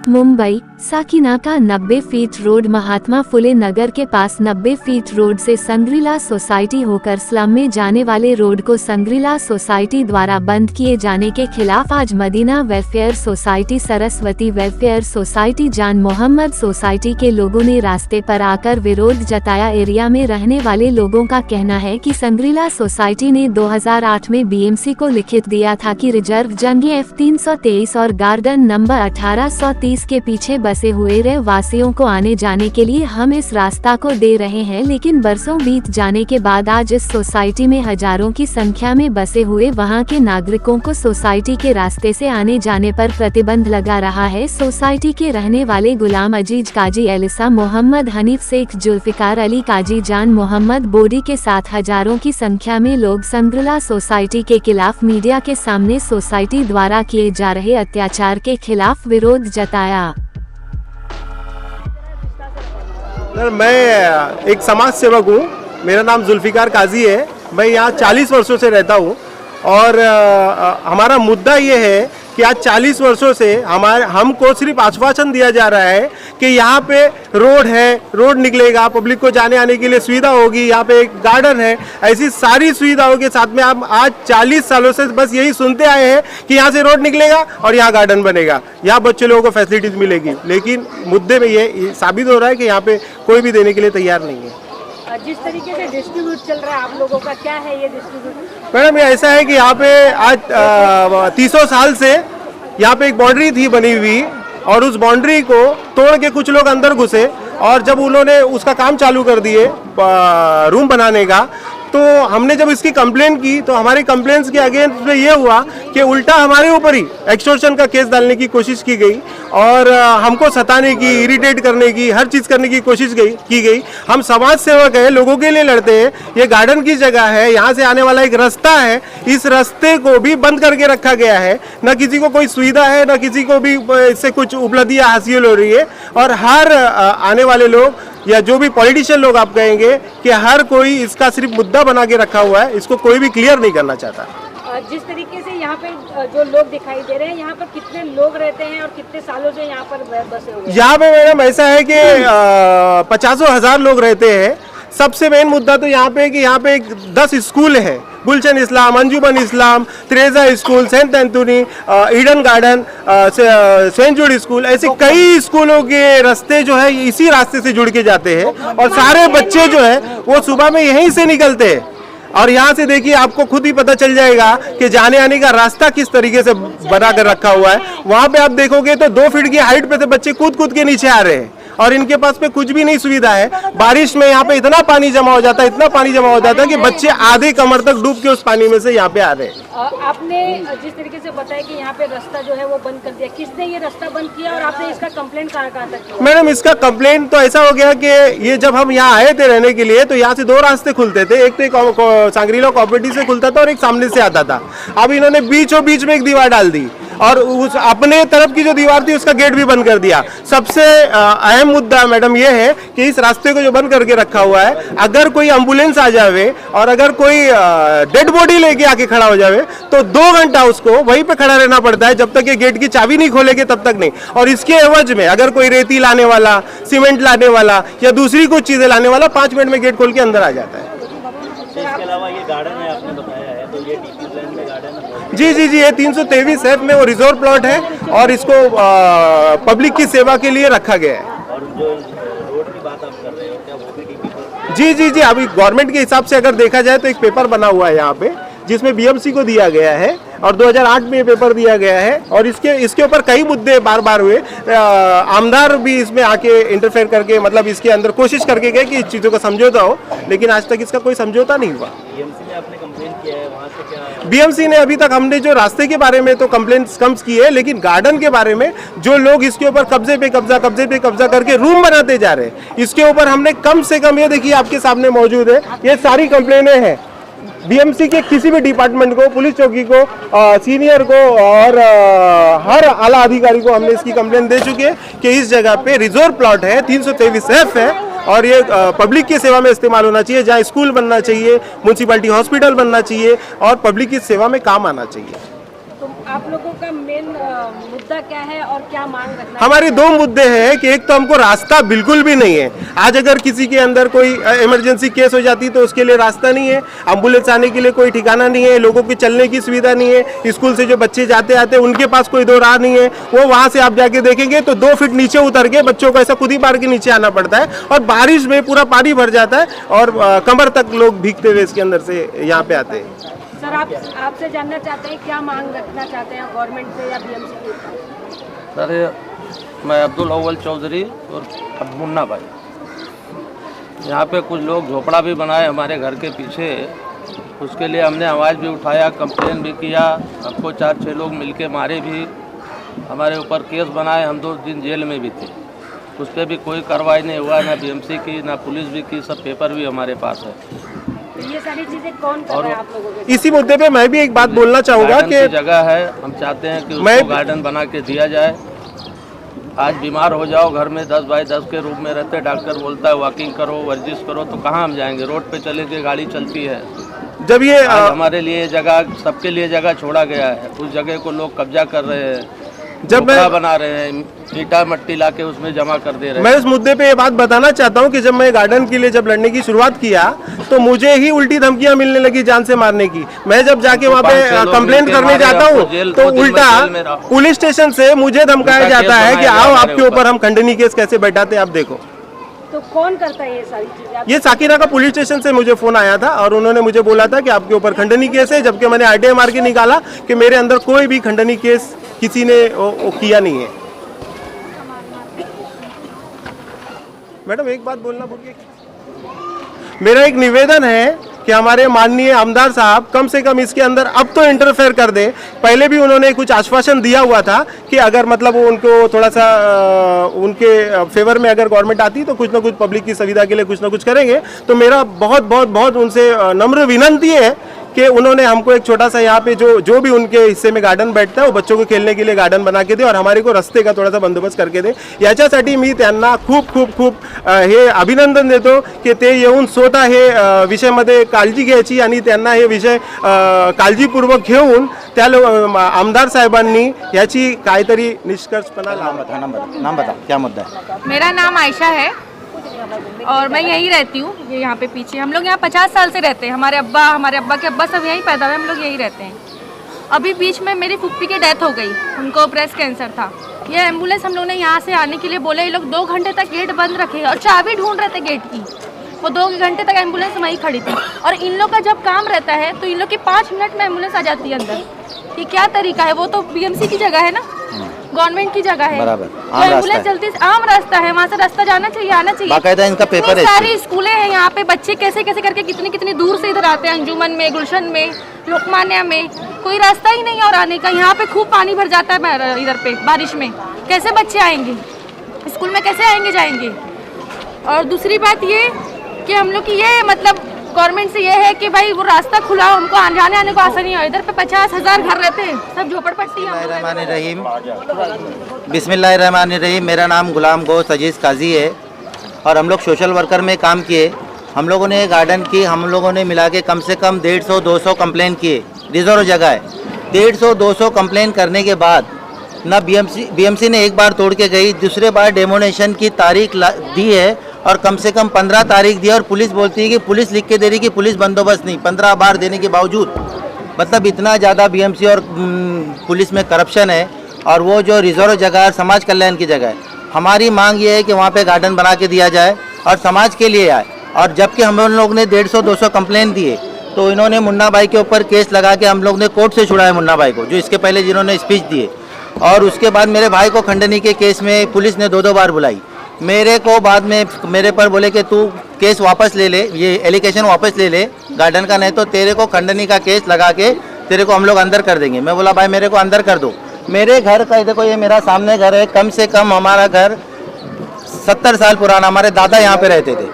Mumbai Sakinaka 90 feet road Mahatma Phule Nagar के पास 90 feet road से संग्रीला society होकर स्लम में जाने वाले रोड को संग्रीला सोसाइटी द्वारा बंद किए जाने के खिलाफ आज Madina welfare society, Saraswati welfare society, Jan Mohammad society के लोगों ने रास्ते पर आकर विरोध जताया। एरिया में रहने वाले लोगों का कहना है कि संग्रीला सोसाइटी ने 2008 में बीएमसी को लिखित दिया था कि रिजर्व जंगी F323 और गार्डन नंबर 1830 के पीछे बसे हुए रहवासियों को आने जाने के लिए हम इस रास्ता को दे रहे हैं, लेकिन बरसों बीत जाने के बाद आज इस सोसाइटी में हजारों की संख्या में बसे हुए वहां के नागरिकों को सोसाइटी के रास्ते से आने जाने पर प्रतिबंध लगा रहा है। सोसाइटी के रहने वाले गुलाम अजीज काजी, एलिसा मोहम्मद, हनीफ शेख, जुल्फिकार अली काजी, जान मोहम्मद बोडी के साथ हजारों की संख्या में लोग संग्रीला सोसाइटी के खिलाफ मीडिया के सामने सोसाइटी द्वारा किए जा रहे अत्याचार के खिलाफ विरोध जताया। मैं एक समाज सेवक हूँ, मेरा नाम जुल्फिकार काजी है। मैं यहाँ 40 वर्षों से रहता हूँ और हमारा मुद्दा ये है कि आज 40 वर्षों से हमको सिर्फ आश्वासन दिया जा रहा है कि यहाँ पे रोड है, रोड निकलेगा, पब्लिक को जाने आने के लिए सुविधा होगी, यहाँ पे एक गार्डन है, ऐसी सारी सुविधाओं के साथ में हम आज 40 सालों से बस यही सुनते आए हैं कि यहाँ से रोड निकलेगा और यहाँ गार्डन बनेगा, यहाँ बच्चे लोगों को फैसिलिटीज मिलेगी। लेकिन मुद्दे में ये साबित हो रहा है कि यहाँ पे कोई भी देने के लिए तैयार नहीं है। जिस तरीके से डिस्ट्रीब्यूट चल रहा है आप लोगों का, क्या है ये डिस्ट्रीब्यूट? मैडम ये ऐसा है कि यहाँ पे आज 300 साल से यहाँ पे एक बाउंड्री थी बनी हुई और उस बाउंड्री को तोड़ के कुछ लोग अंदर घुसे और जब उन्होंने उसका काम चालू कर दिए रूम बनाने का, तो हमने जब इसकी कंप्लेन की तो हमारी कंप्लेंट्स के अगेंस्ट में ये हुआ कि उल्टा हमारे ऊपर ही एक्सटॉर्शन का केस डालने की कोशिश की गई और हमको सताने की, इरिटेट करने की, हर चीज़ करने की कोशिश की गई। हम समाज सेवक है, लोगों के लिए लड़ते हैं, ये गार्डन की जगह है, यहाँ से आने वाला एक रास्ता है, इस रास्ते को भी बंद करके रखा गया है। न किसी को कोई सुविधा है, न किसी को भी इससे कुछ उपलब्धियाँ हासिल हो रही है और हर आने वाले लोग या जो भी पॉलिटिशियन लोग आप कहेंगे कि हर कोई इसका सिर्फ मुद्दा बना के रखा हुआ है, इसको कोई भी क्लियर नहीं करना चाहता। जिस तरीके से यहाँ पे जो लोग दिखाई दे रहे हैं, यहाँ पर कितने लोग रहते हैं और कितने सालों से यहाँ पर बसे हुए हैं? यहाँ पे मैडम ऐसा है कि 50,000 लोग रहते हैं। सबसे मेन मुद्दा तो यहाँ पे कि यहाँ पे 10 स्कूल है, गुलशन इस्लाम, अंजुमन इस्लाम, त्रेजा school, saint Anthony, Eden garden, saint Jude school, ऐसे कई स्कूलों के रास्ते जो है इसी रास्ते से जुड़ के जाते हैं और सारे बच्चे जो है वो सुबह में यहीं से निकलते हैं और यहाँ से देखिए आपको खुद ही पता चल जाएगा कि जाने आने का रास्ता किस तरीके से बना कर रखा हुआ है। वहाँ पे आप देखोगे तो 2 फीट की हाइट पे से बच्चे कूद के नीचे आ रहे हैं और इनके पास पे कुछ भी नहीं सुविधा है। बारिश में यहाँ पे इतना पानी जमा हो जाता है, इतना पानी जमा हो जाता है कि बच्चे आधे कमर तक डूब के उस पानी में से यहाँ पे आ रहे हैं। आपने जिस तरीके से बताया कि यहाँ पे रास्ता जो है वो बंद कर दिया, किसने ये रास्ता बंद किया और आपने इसका कंप्लेंट कहाँ तक किया? मैडम इसका कंप्लेंट तो ऐसा हो गया कि ये जब हम यहाँ आए थे रहने के लिए तो यहाँ से 2 रास्ते खुलते थे, एक तो सांग्रीला कोऑपरेटिव से खुलता था और एक सामने से आता था। अब इन्होंने बीचों बीच में एक दीवार डाल दी और उस अपने तरफ की जो दीवार थी उसका गेट भी बंद कर दिया। सबसे अहम मुद्दा मैडम ये है कि इस रास्ते को जो बंद करके रखा हुआ है, अगर कोई एम्बुलेंस आ जावे और अगर कोई डेड बॉडी लेके आके खड़ा हो जावे तो 2 घंटा उसको वहीं पे खड़ा रहना पड़ता है जब तक ये गेट की चाबी नहीं खोलेंगे तब तक नहीं। और इसके एवज में अगर कोई रेती लाने वाला, सीमेंट लाने वाला या दूसरी कुछ चीजें लाने वाला 5 मिनट में गेट खोल के अंदर आ जाता है। इसके अलावा ये गार्डन है आपने बताया है, तो ये टीपी प्लान में गार्डन है? जी, ये 323 F में वो रिजर्व प्लॉट है और इसको पब्लिक की सेवा के लिए रखा गया है। और जो रोड की बात आप कर रहे हो, क्या वो भी टीपी प्लान? जी, अभी गवर्नमेंट के हिसाब से अगर देखा जाए तो एक पेपर बना हुआ है यहाँ पे जिसमें बीएमसी को दिया गया है और 2008 में ये पेपर दिया गया है और इसके ऊपर कई मुद्दे बार हुए। आमदार भी इसमें आके इंटरफेयर करके मतलब इसके अंदर कोशिश करके गए कि इस चीज़ों का समझौता हो, लेकिन आज तक इसका कोई समझौता नहीं हुआ। बीएमसी ने आपने कंप्लेंट किया है, वहाँ से क्या? बीएमसी ने अभी तक हमने जो रास्ते के बारे में तो कंप्लेंट्स कम की है, लेकिन गार्डन के बारे में जो लोग इसके ऊपर कब्जे पे कब्जा करके रूम बनाते जा रहे हैं, इसके ऊपर हमने कम से कम, ये देखिए आपके सामने मौजूद है, ये सारी कंप्लेनें हैं बीएमसी के किसी भी डिपार्टमेंट को, पुलिस चौकी को, सीनियर को और हर आला अधिकारी को हमने इसकी कंप्लेंट दे चुके हैं कि इस जगह पे रिजर्व प्लॉट है, 323 F है और ये पब्लिक की सेवा में इस्तेमाल होना चाहिए, जहाँ स्कूल बनना चाहिए, म्यूनसिपैलिटी हॉस्पिटल बनना चाहिए और पब्लिक की सेवा में काम आना चाहिए। तो आप लोगों का मेन मुद्दा क्या है और क्या मांग रखना हमारे दो मुद्दे हैं कि एक तो हमको रास्ता बिल्कुल भी नहीं है। आज अगर किसी के अंदर कोई इमरजेंसी केस हो जाती तो उसके लिए रास्ता नहीं है, एम्बुलेंस आने के लिए कोई ठिकाना नहीं है, लोगों की चलने की सुविधा नहीं है, स्कूल से जो बच्चे जाते आते उनके पास कोई दो राह नहीं है। वो वहाँ से आप जाके देखेंगे तो 2 फीट नीचे उतर के बच्चों को ऐसा खुद ही पार के नीचे आना पड़ता है और बारिश में पूरा पानी भर जाता है और कमर तक लोग भीगते हुए इसके अंदर से यहाँ पे आते हैं। सर आपसे जानना चाहते हैं क्या मांग रखना चाहते हैं गवर्नमेंट से या बीएमसी के ऊपर? सर मैं अब्दुल अव्वल चौधरी और मुन्ना भाई, यहाँ पे कुछ लोग झोपड़ा भी बनाए हमारे घर के पीछे, उसके लिए हमने आवाज़ भी उठाया, कंप्लेन भी किया, हमको 4-6 लोग मिलके मारे भी, हमारे ऊपर केस बनाए, हम 2 दिन जेल में भी थे, उस पर भी कोई कार्रवाई नहीं हुआ, ना बीएमसी की ना पुलिस भी की, सब पेपर भी हमारे पास है। तो ये सारी चीजें कौन कर रहा है आप लोगों के? इसी मुद्दे पे मैं भी एक बात बोलना चाहूँगा कि जगह है, हम चाहते हैं कि उसको गार्डन बना के दिया जाए। आज बीमार हो जाओ घर में 10 बाई 10 के रूम में रहते, डॉक्टर बोलता है वॉकिंग करो, वर्जिश करो, तो कहाँ हम जाएंगे? रोड पे चलेंगे, गाड़ी चलती है। जब ये हमारे लिए जगह, सबके लिए जगह छोड़ा गया है, उस जगह को लोग कब्जा कर रहे हैं, जब मैं बना रहे हैं, ईटा मट्टी लाके उसमें जमा कर दे रहे हैं। मैं इस मुद्दे पे ये बात बताना चाहता हूँ कि जब मैं गार्डन के लिए जब लड़ने की शुरुआत किया तो मुझे ही उल्टी धमकियां मिलने लगी जान से मारने की। मैं जब जाके वहाँ पे कंप्लेंट करने जाता हूँ तो उल्टा पुलिस स्टेशन से मुझे धमकाया जाता है कि आओ आपके ऊपर हम खंडनी केस कैसे बैठाते आप देखो। तो कौन करता है ये सारी चीजें? ये साकिना का पुलिस स्टेशन से मुझे फोन आया था और उन्होंने मुझे बोला था कि आपके ऊपर खंडनी केस है, जबकि मैंने आरटीआई मार के निकाला कि मेरे अंदर कोई भी खंडनी केस किसी ने वो किया नहीं है। मैडम एक बात बोलना भूल गए, मेरा एक निवेदन है कि हमारे माननीय आमदार साहब कम से कम इसके अंदर अब तो इंटरफेयर कर दे। पहले भी उन्होंने कुछ आश्वासन दिया हुआ था कि अगर मतलब उनको थोड़ा सा उनके फेवर में अगर गवर्नमेंट आती तो कुछ ना कुछ पब्लिक की सुविधा के लिए कुछ ना कुछ करेंगे। तो मेरा बहुत बहुत बहुत उनसे नम्र विनंती है कि उन्होंने हमको एक छोटा सा यहाँ पे जो भी उनके हिस्से में गार्डन बैठता है वो बच्चों को खेलने के लिए गार्डन बना के दे और हमारे को रस्ते का थोड़ा सा बंदोबस्त करके दे। याच्यासाठी मी त्यांना खूप खूप खूप हे अभिनंदन देतो की ते येऊन स्वतः हे विषयामध्ये काळजी घ्यायची आणि त्यांना हे विषय काळजीपूर्वक घेऊन त्या आमदार साहेबांनी याची काहीतरी निष्कर्षपणा नाम बता क्या मुद्दा है? मेरा नाम आयशा है और मैं यहीं रहती हूँ, ये यहाँ पे पीछे। हम लोग यहाँ 50 साल से रहते हैं, हमारे अब्बा के अब्बा सब यहीं पैदा हुए, हम लोग यहीं रहते हैं। अभी बीच में मेरी फुप्पी की डेथ हो गई, उनको ब्रेस्ट कैंसर था। ये एम्बुलेंस हम लोग ने यहाँ से आने के लिए बोले, ये लोग 2 घंटे तक गेट बंद रखे और चाबी ढूंढ रहे थे गेट की। वो 2 घंटे तक एम्बुलेंस वहीं खड़ी थी और इन लोग का जब काम रहता है तो इन लोग की 5 मिनट में एम्बुलेंस आ जाती है अंदर। ये क्या तरीका है? वो तो बीएमसी की जगह है ना, गवर्नमेंट की जगह है, तो एम्बुलेंस जल्दी से आम रास्ता है, वहाँ से रास्ता जाना चाहिए, आना चाहिए। बाकायदा इनका पेपर है। सारी स्कूलें हैं यहाँ पे, बच्चे कैसे कैसे करके कितनी दूर से इधर आते हैं, अंजुमन में, गुलशन में, लोकमान्या में, कोई रास्ता ही नहीं है और आने का। यहाँ पे खूब पानी भर जाता है इधर पे बारिश में, कैसे बच्चे आएंगे स्कूल में, कैसे आएंगे जाएंगे? और दूसरी बात ये कि हम लोग की ये मतलब गवर्नमेंट से ये है कि भाई वो रास्ता खुला हो, हमको जाने आने को आसानी हो। इधर पे 50,000 घर रहते हैं, सब झोपड़पट्टी है। बिस्मिल्लाहिर्रहमानिर्रहीम। मेरा नाम गुलाम गोश्त अजीज़ काजी है और हम लोग सोशल वर्कर में काम किए। हम लोगों ने गार्डन की, हम लोगों ने मिला के कम से कम 150-200 कंप्लेन किए। रिजर्व जगह है, 150-200 कंप्लेन करने के बाद ना बीएमसी ने एक बार तोड़ के गई, दूसरे बार डेमोनेशन की तारीख दी है और कम से कम 15 तारीख दी और पुलिस बोलती है कि पुलिस लिख के दे रही कि पुलिस बंदोबस्त नहीं। 15 बार देने के बावजूद मतलब इतना ज़्यादा बीएमसी और पुलिस में करप्शन है। और वो जो रिजर्व जगह है समाज कल्याण की जगह है, हमारी मांग ये है कि वहाँ पे गार्डन बना के दिया जाए और समाज के लिए आए। और जबकि हम लोग ने 150-200 कंप्लेन दिए तो इन्होंने मुन्ना भाई के ऊपर केस लगा के हम लोग ने कोर्ट से छुड़ाया मुन्ना भाई को, जो इसके पहले जिन्होंने स्पीच दिए। और उसके बाद मेरे भाई को खंडनी के केस में पुलिस ने 2-2 बार बुलाई। मेरे को बाद में मेरे पर बोले कि तू केस वापस ले ले, ये एलिगेशन वापस ले ले गार्डन का, नहीं तो तेरे को खंडनी का केस लगा के तेरे को हम लोग अंदर कर देंगे। मैं बोला भाई मेरे को अंदर कर दो। मेरे घर का देखो, ये मेरा सामने घर है, कम से कम हमारा घर 70 साल पुराना, हमारे दादा यहाँ पे रहते थे।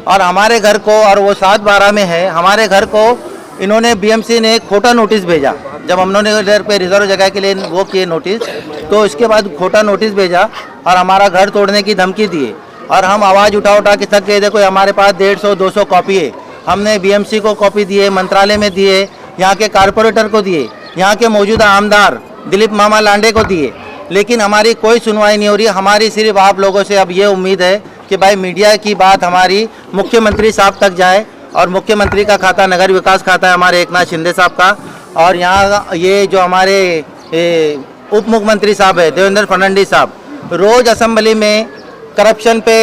और हमारे घर को, और वो 7-12 में है, हमारे घर को इन्होंने बीएमसी ने खोटा नोटिस भेजा। जब हम लोगों ने इधर पे रिजर्व जगह के लिए वो किए नोटिस, तो इसके बाद खोटा नोटिस भेजा और हमारा घर तोड़ने की धमकी दिए। और हम आवाज़ उठा के थक गए। देखो हमारे पास 150-200 कॉपी है, हमने बीएमसी को कॉपी दिए, मंत्रालय में दिए, यहाँ के कारपोरेटर को दिए, यहाँ के मौजूदा आमदार दिलीप मामा लांडे को दिए, लेकिन हमारी कोई सुनवाई नहीं हो रही। हमारी सिर्फ आप लोगों से अब ये उम्मीद है कि भाई मीडिया की बात हमारी मुख्यमंत्री साहब तक जाए, और मुख्यमंत्री का खाता नगर विकास खाता है हमारे एकनाथ शिंदे साहब का, और यहाँ ये जो हमारे उप मुख्यमंत्री साहब है देवेंद्र फडणवीस साहब, रोज़ असेंबली में करप्शन पे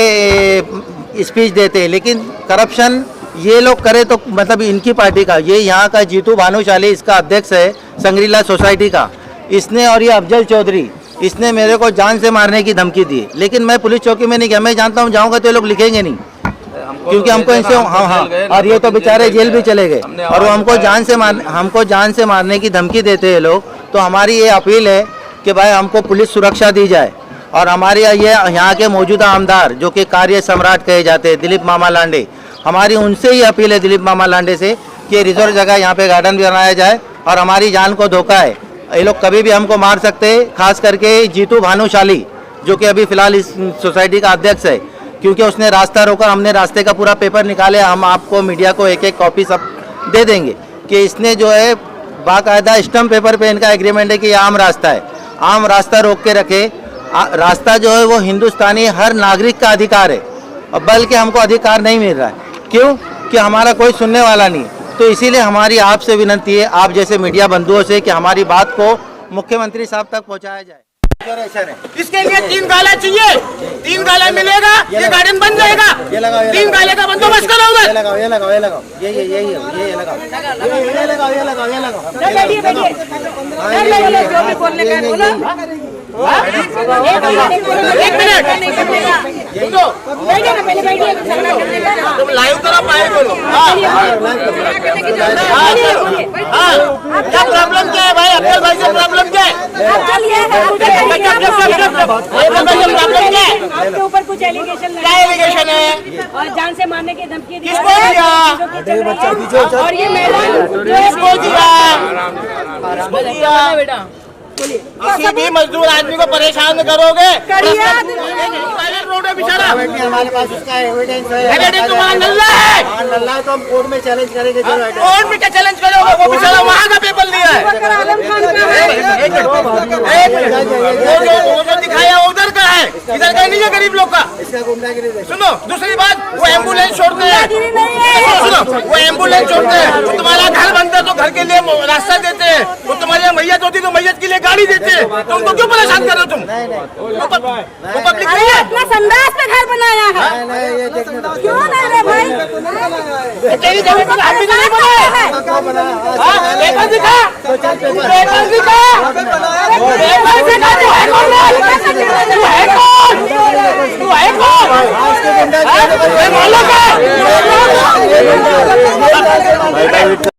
स्पीच देते हैं, लेकिन करप्शन ये लोग करे तो मतलब इनकी पार्टी का, ये यहाँ का जीतू भानुशाली इसका अध्यक्ष है संग्रीला सोसाइटी का, इसने, और ये अफजल चौधरी, इसने मेरे को जान से मारने की धमकी दी। लेकिन मैं पुलिस चौकी में नहीं गया, मैं जानता हूँ जाऊँगा तो ये लोग लिखेंगे नहीं, क्योंकि हमको इनसे हाँ, और ये तो बेचारे जेल भी चले गए, और वो हमको जान से मारने की धमकी देते हैं लोग। तो हमारी ये अपील है कि भाई हमको पुलिस सुरक्षा दी जाए, और हमारे ये यहाँ के मौजूदा आमदार जो कि कार्य सम्राट कहे जाते हैं दिलीप मामा लांडे, हमारी उनसे ही अपील है दिलीप मामा लांडे से कि रिजर्व जगह यहाँ पे गार्डन भी बनाया जाए, और हमारी जान को धोखा है, ये लोग कभी भी हमको मार सकते हैं। खास करके जीतू भानुशाली जो कि अभी फिलहाल इस सोसाइटी का अध्यक्ष है, क्योंकि उसने रास्ता रोका, हमने रास्ते का पूरा पेपर निकाले, हम आपको मीडिया को एक एक कॉपी सब दे देंगे कि इसने जो है बाकायदा स्टम्प पेपर पे इनका एग्रीमेंट है कि ये आम रास्ता है, आम रास्ता रोक के रखे। रास्ता जो है वो हिंदुस्तानी हर नागरिक का अधिकार है, और बल्कि हमको अधिकार नहीं मिल रहा है। क्यों? कि हमारा कोई सुनने वाला नहीं। तो इसीलिए हमारी आपसे विनती है, आप जैसे मीडिया बंधुओं से, कि हमारी बात को मुख्यमंत्री साहब तक पहुंचाया जाए। इसके लिए 3 गाला चाहिए, 3 गाला मिलेगा, ये गार्डन बन जाएगा। 3 गाले का बंदोबस्त करो उधर। ये लगाओ, ये लगाओ, ये लगाओ, ये लगाओ, ये लगाओ, ये लगाओ, ये लगाओ, ये लगाओ। बैठिए बैठिए, जो भी बोलने का है बोलो। एक मिनट बैठिए ना, पहले बैठिए, झगड़ा करने का तुम लाइव तरफ आए बोलो। क्या प्रॉब्लम क्या है भाई? अफजल भाई से प्रॉब्लम क्या है? आपके ऊपर कुछ एलिगेशन क्या एलिगेशन है? और जान से मारने की धमकी दी किसको दिया? और ये मैडम किसको दिया? बेटा किसी भी मजदूर आदमी को परेशान करोगे, रोड है बेचारा, हमारे पास उसका एविडेंस है। एविडेंस तुम्हारा नल्ला है। नल्ला है तो हम कोर्ट में चैलेंज करेंगे। कोर्ट में क्या चैलेंज करोगे? वो बेचारा वहाँ का पेपर लिया है। वो जो दिखाया उधर का है, इधर का नहीं है गरीब लोग का। सुनो, दूसरी बात, वो एम्बुलेंस छोड़ते हैं, सुनो, वो एम्बुलेंस छोड़ते हैं, वो तुम्हारा घर बनता है तो घर के लिए रास्ता देते हैं, वो तुम्हारे मैयत होती तो मैयत के लिए गाड़ी देते हैं, तो उनको क्यों परेशान कर रहे हो तुम? वो पब्लिक नहीं है। अपना संडास पे घर बनाया है, क्यों नहीं रे भाई? तेरी जमीन पर हम भी नहीं बनाए। पेपर दिखा, पेपर दिखा, पेपर दिखा। तू है कौन? तू है कौन? तू है कौन? मालूम है?